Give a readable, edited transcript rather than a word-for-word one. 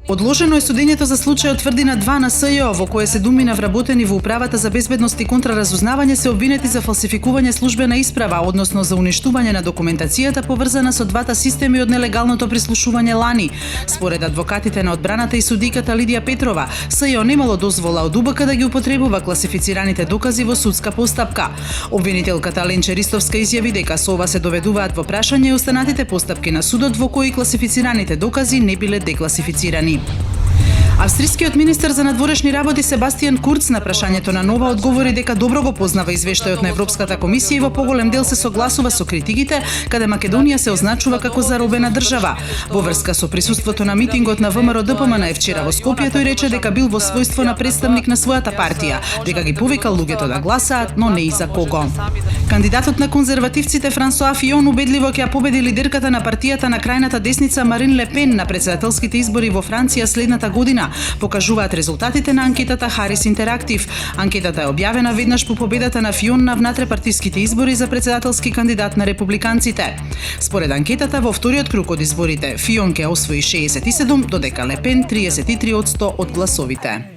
Одложено е судењето за случајот тврдина 2 на СЈО, во кое се думина вработени во Управата за безбедност и контраразузнавање се обвинети за фалсификување службена исправа, односно за уништување на документацијата поврзана со двата системи од нелегалното прислушување лани. Според адвокатите на одбраната и судиката Лидија Петрова, СЈО немало дозвола од УБК да ги употребува класифицираните докази во судска постапка. Обвинителката Ленче Ристовска изјави дека со ова се доведуваат во прашање и останатите постапки на судот во кои класифицираните докази не биле декласифицирани. Австрискиот министер за надворешни работи Себастијан Курц на прашањето на Нова одговори дека добро го познава извештајот на Европската комисија и во поголем дел се согласува со критиките каде Македонија се означува како заробена држава. Во врска со присуството на митингот на ВМРО ДПМН вчера во Скопје, тој рече дека бил во својство на представник на својата партија, дека ги повикал луѓето да гласаат, но не и за кого. Кандидатот на конзервативците Франсоа Фион убедливо ќе ја победи лидерката на партијата на крајната десница Марин Ле Пен на претседателските избори во Франција следната година, покажуваат резултатите на анкетата Харис Интерактив. Анкетата е објавена веднаш по победата на Фион на внатрепартиските избори за претседателски кандидат на републиканците. Според анкетата, во вториот круг од изборите, Фион ќе освои 67, додека Ле Пен 33% од гласовите.